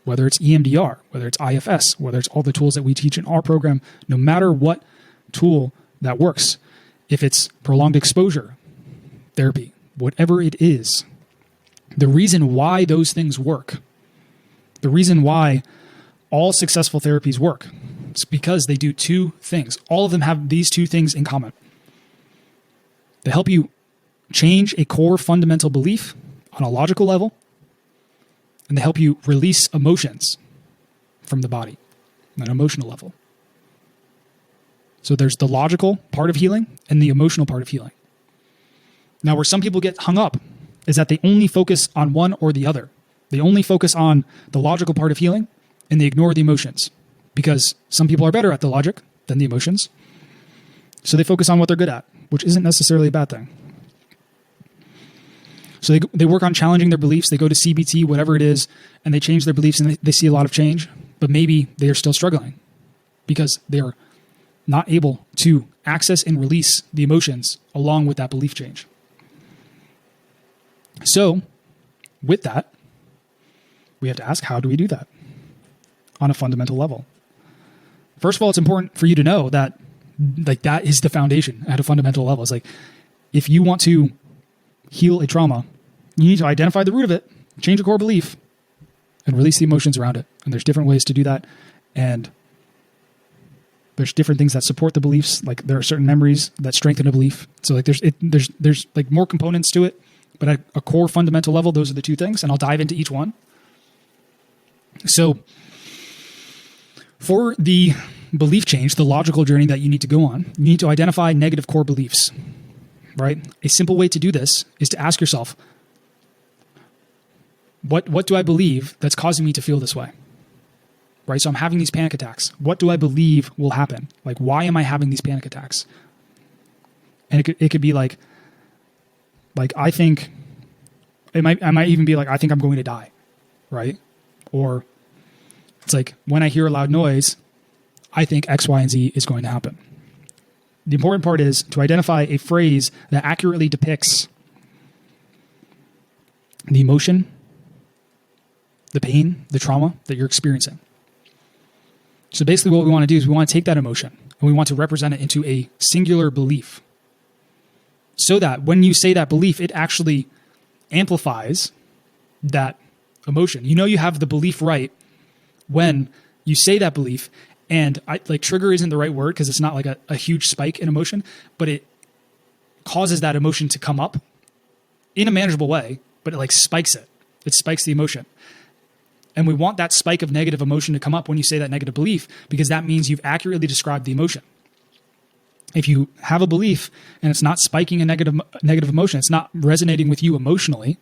whether it's EMDR, whether it's IFS, whether it's all the tools that we teach in our program, no matter what tool that works, if it's prolonged exposure therapy, whatever it is, the reason why those things work, the reason why all successful therapies work, it's because they do two things. All of them have these two things in common. They help you change a core fundamental belief on a logical level, and they help you release emotions from the body on an emotional level. So there's the logical part of healing and the emotional part of healing. Now, where some people get hung up is that they only focus on one or the other. They only focus on the logical part of healing and they ignore the emotions, because some people are better at the logic than the emotions. So they focus on what they're good at, which isn't necessarily a bad thing. So they work on challenging their beliefs. They go to CBT, whatever it is, and they change their beliefs and they see a lot of change, but maybe they are still struggling because they are not able to access and release the emotions along with that belief change. So with that, we have to ask, how do we do that on a fundamental level? First of all, it's important for you to know that that is the foundation at a fundamental level. It's like, if you want to heal a trauma, you need to identify the root of it, change a core belief, and release the emotions around it. And there's different ways to do that. And there's different things that support the beliefs. Like there are certain memories that strengthen a belief. So like there's like more components to it, but at a core fundamental level, those are the two things. And I'll dive into each one. So for the belief change, the logical journey that you need to go on, you need to identify negative core beliefs, right? A simple way to do this is to ask yourself, what do I believe that's causing me to feel this way? Right? So I'm having these panic attacks. What do I believe will happen? Like, why am I having these panic attacks? And it could be like I think I might even be like, I think I'm going to die, right? Or it's like, when I hear a loud noise, I think X, Y, and Z is going to happen. The important part is to identify a phrase that accurately depicts the emotion, the pain, the trauma that you're experiencing. So basically what we want to do is we want to take that emotion and we want to represent it into a singular belief, so that when you say that belief, it actually amplifies that emotion. You know you have the belief right when you say that belief, and trigger isn't the right word because it's not like a huge spike in emotion, but it causes that emotion to come up in a manageable way, but it spikes it. It spikes the emotion. And we want that spike of negative emotion to come up when you say that negative belief, because that means you've accurately described the emotion. If you have a belief and it's not spiking a negative emotion, it's not resonating with you emotionally,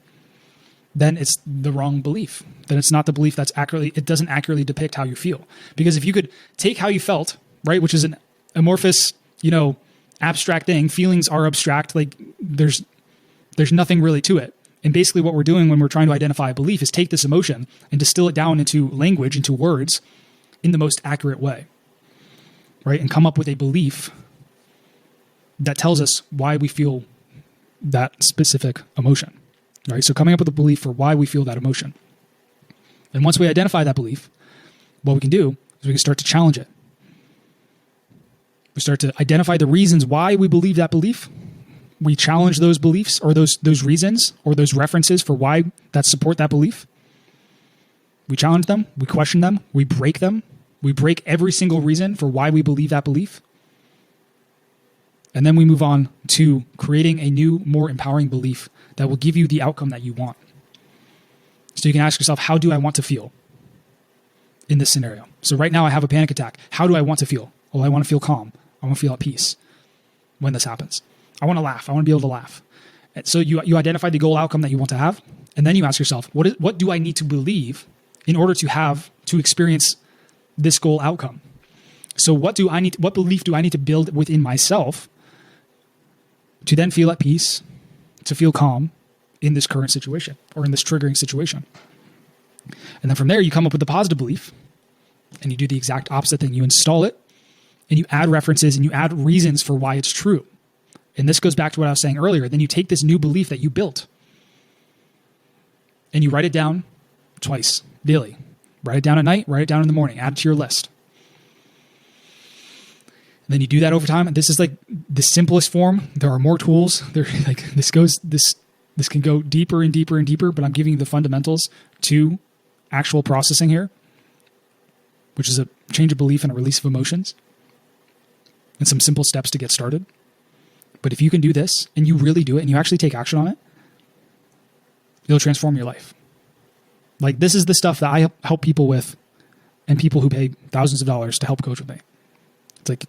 then it's the wrong belief. Then it's not the belief it doesn't accurately depict how you feel. Because if you could take how you felt, right, which is an amorphous, abstract thing, feelings are abstract, there's nothing really to it. And basically what we're doing when we're trying to identify a belief is take this emotion and distill it down into language, into words, in the most accurate way, right? And come up with a belief that tells us why we feel that specific emotion, right? So coming up with a belief for why we feel that emotion. And once we identify that belief, what we can do is we can start to challenge it. We start to identify the reasons why we believe that belief. We challenge those beliefs or those reasons or those references for why that support that belief. We challenge them. We question them. We break them. We break every single reason for why we believe that belief. And then we move on to creating a new, more empowering belief that will give you the outcome that you want. So you can ask yourself, how do I want to feel in this scenario? So right now I have a panic attack. How do I want to feel? Well, I want to feel calm. I want to feel at peace when this happens. I want to laugh. I want to be able to laugh. And so you identify the goal outcome that you want to have. And then you ask yourself, what do I need to believe in order to experience this goal outcome? So what belief do I need to build within myself to then feel at peace, to feel calm in this current situation or in this triggering situation? And then from there, you come up with a positive belief and you do the exact opposite thing. You install it and you add references and you add reasons for why it's true. And this goes back to what I was saying earlier. Then you take this new belief that you built and you write it down twice daily. Write it down at night, write it down in the morning, add it to your list. And then you do that over time. And this is like the simplest form. There are more tools. This can go deeper and deeper and deeper, but I'm giving you the fundamentals to actual processing here, which is a change of belief and a release of emotions and some simple steps to get started. But if you can do this and you really do it and you actually take action on it, it'll transform your life. Like, this is the stuff that I help people with and people who pay thousands of dollars to help coach with me. It's like,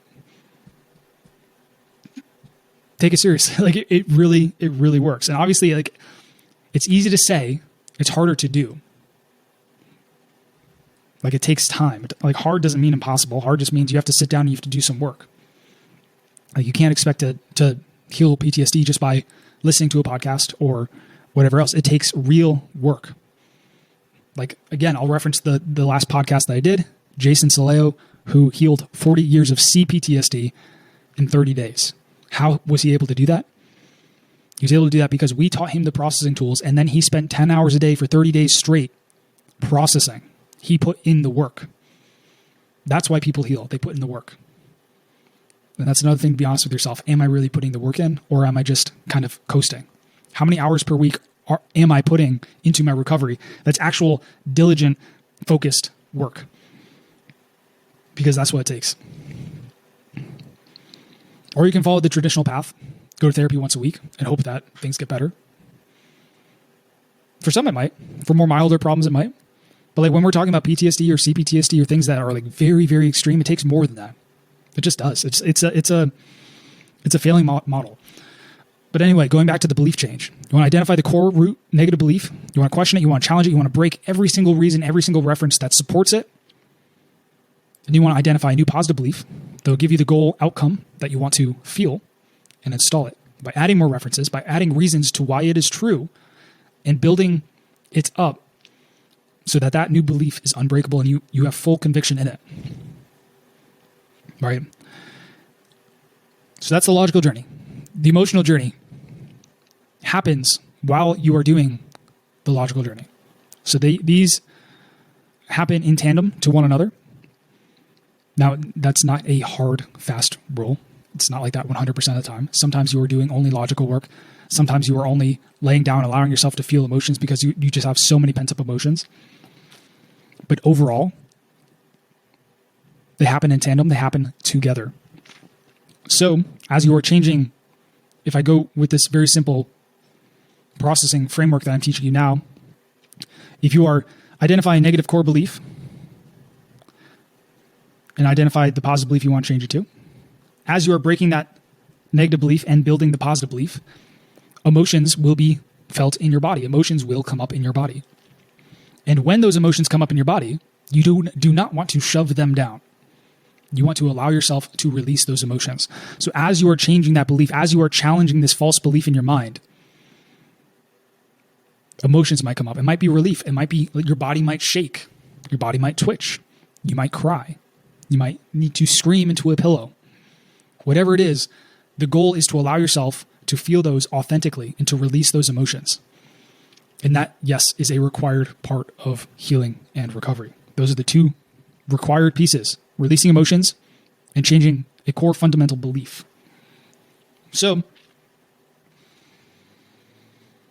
take it seriously. Like it really works. And obviously, like, it's easy to say, it's harder to do. Like, it takes time. Like, hard doesn't mean impossible. Hard just means you have to sit down and you have to do some work. Like, you can't expect to heal PTSD just by listening to a podcast or whatever else. It takes real work. Like, again, I'll reference the last podcast that I did, Jason Saleo, who healed 40 years of CPTSD in 30 days. How was he able to do that? He was able to do that because we taught him the processing tools, and then he spent 10 hours a day for 30 days straight processing. He put in the work. That's why people heal. They put in the work. And that's another thing, to be honest with yourself. Am I really putting the work in, or am I just kind of coasting? How many hours per week am I putting into my recovery? That's actual, diligent, focused work. Because that's what it takes. Or you can follow the traditional path, go to therapy once a week and hope that things get better. For some, it might. For more milder problems, it might. But like, when we're talking about PTSD or CPTSD or things that are like very, very extreme, it takes more than that. It just does. It's a failing model. But anyway, going back to the belief change, you want to identify the core root negative belief. You want to question it. You want to challenge it. You want to break every single reason, every single reference that supports it. And you want to identify a new positive belief that will give you the goal outcome that you want to feel and install it by adding more references, by adding reasons to why it is true and building it up so that new belief is unbreakable and you have full conviction in it. Right? So that's the logical journey. The emotional journey happens while you are doing the logical journey. So these happen in tandem to one another. Now, that's not a hard, fast rule. It's not like that 100% of the time. Sometimes you are doing only logical work. Sometimes you are only laying down, allowing yourself to feel emotions because you just have so many pent-up emotions. But overall, they happen in tandem. They happen together. So as you are changing, if I go with this very simple processing framework that I'm teaching you now, if you are identifying a negative core belief and identify the positive belief you want to change it to, as you are breaking that negative belief and building the positive belief, emotions will be felt in your body. Emotions will come up in your body. And when those emotions come up in your body, you do not want to shove them down. You want to allow yourself to release those emotions. So as you are changing that belief, as you are challenging this false belief in your mind, emotions might come up. It might be relief. It might be your body might shake. Your body might twitch. You might cry. You might need to scream into a pillow. Whatever it is, the goal is to allow yourself to feel those authentically and to release those emotions. And that, yes, is a required part of healing and recovery. Those are the two required pieces: releasing emotions and changing a core fundamental belief. So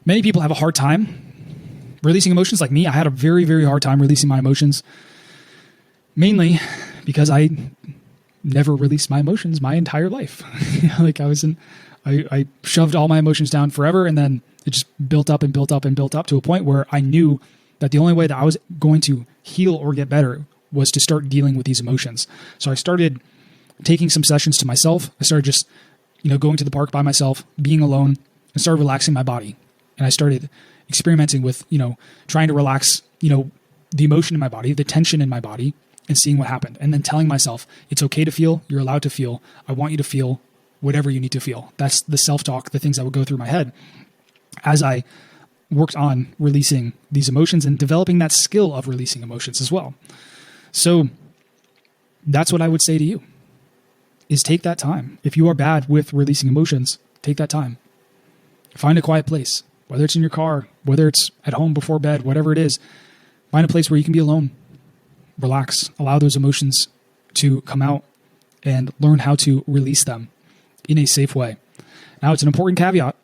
many people have a hard time releasing emotions. Like me, I had a very, very hard time releasing my emotions, mainly because I never released my emotions my entire life. Like I shoved all my emotions down forever, and then it just built up and built up and built up to a point where I knew that the only way that I was going to heal or get better was to start dealing with these emotions. So I started taking some sessions to myself. I started just, going to the park by myself, being alone, and started relaxing my body. And I started experimenting with, trying to relax, the emotion in my body, the tension in my body, and seeing what happened. And then telling myself, it's okay to feel, you're allowed to feel. I want you to feel whatever you need to feel. That's the self-talk, the things that would go through my head as I worked on releasing these emotions and developing that skill of releasing emotions as well. So that's what I would say to you, is take that time. If you are bad with releasing emotions, take that time. Find a quiet place, whether it's in your car, whether it's at home before bed, whatever it is. Find a place where you can be alone, relax, allow those emotions to come out, and learn how to release them in a safe way. Now, it's an important caveat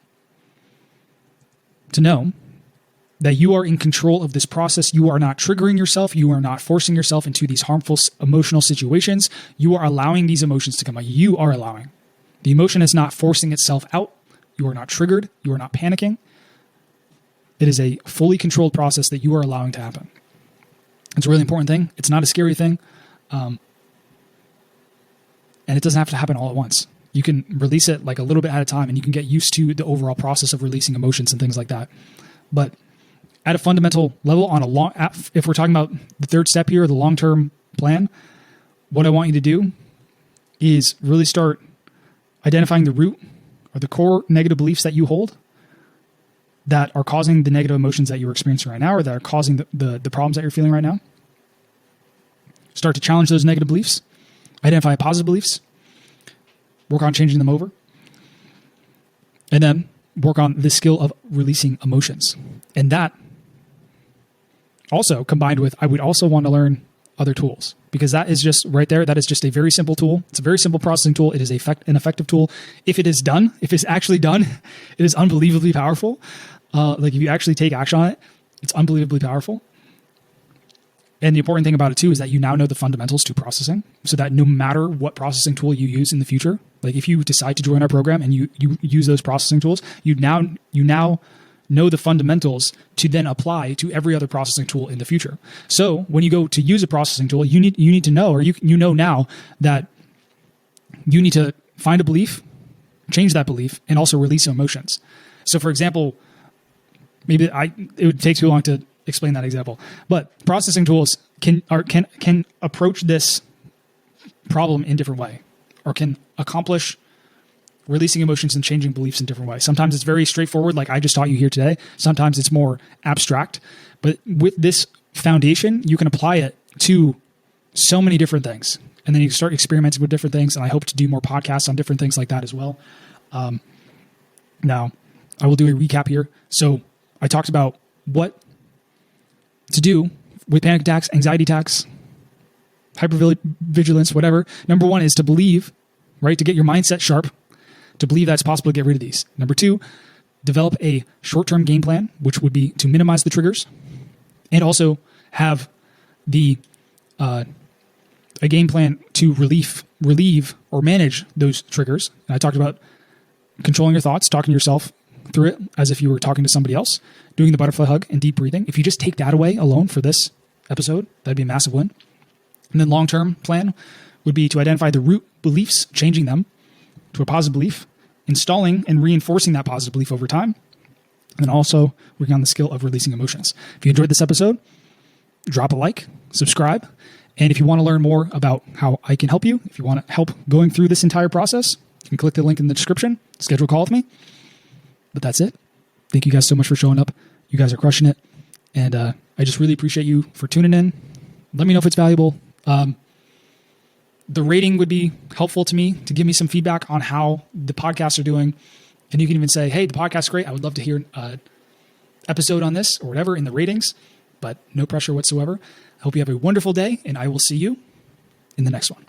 to know that you are in control of this process. You are not triggering yourself. You are not forcing yourself into these harmful emotional situations. You are allowing these emotions to come out. You are allowing. The emotion is not forcing itself out. You are not triggered. You are not panicking. It is a fully controlled process that you are allowing to happen. It's a really important thing. It's not a scary thing. And it doesn't have to happen all at once. You can release it like a little bit at a time, and you can get used to the overall process of releasing emotions and things like that. But at a fundamental level, if we're talking about the third step here, the long-term plan, what I want you to do is really start identifying the root or the core negative beliefs that you hold that are causing the negative emotions that you're experiencing right now, or that are causing the problems that you're feeling right now. Start to challenge those negative beliefs, identify positive beliefs, work on changing them over, and then work on the skill of releasing emotions. And that also combined with, I would also want to learn other tools, because that is just right there. That is just a very simple tool. It's a very simple processing tool. It is an effective tool. If it is done, if it's actually done, it is unbelievably powerful. Like if you actually take action on it, it's unbelievably powerful. And the important thing about it too is that you now know the fundamentals to processing, so that no matter what processing tool you use in the future, like if you decide to join our program and you use those processing tools, you now know the fundamentals to then apply to every other processing tool in the future. So when you go to use a processing tool, you need to know, or you know now that you need to find a belief, change that belief, and also release emotions. So for example, maybe it would take too long to explain that example, but processing tools can approach this problem in different way, or can accomplish releasing emotions and changing beliefs in different ways. Sometimes it's very straightforward, like I just taught you here today. Sometimes it's more abstract, but with this foundation, you can apply it to so many different things. And then you start experimenting with different things. And I hope to do more podcasts on different things like that as well. Now I will do a recap here. So I talked about what to do with panic attacks, anxiety attacks, hypervigilance, whatever. Number one is to believe, right? To get your mindset sharp, to believe that it's possible to get rid of these. Number two, develop a short-term game plan, which would be to minimize the triggers, and also have a game plan to relieve or manage those triggers. And I talked about controlling your thoughts, talking to yourself through it as if you were talking to somebody else, doing the butterfly hug and deep breathing. If you just take that away alone for this episode, that'd be a massive win. And then long-term plan would be to identify the root beliefs, changing them to a positive belief, installing and reinforcing that positive belief over time, and then also working on the skill of releasing emotions. If you enjoyed this episode, drop a like, subscribe, and if you want to learn more about how I can help you, if you want help going through this entire process, you can click the link in the description, schedule a call with me. But that's it. Thank you guys so much for showing up. You guys are crushing it. And I just really appreciate you for tuning in. Let me know if it's valuable. The rating would be helpful to me to give me some feedback on how the podcasts are doing. And you can even say, hey, the podcast's great. I would love to hear an episode on this or whatever in the ratings, but no pressure whatsoever. I hope you have a wonderful day, and I will see you in the next one.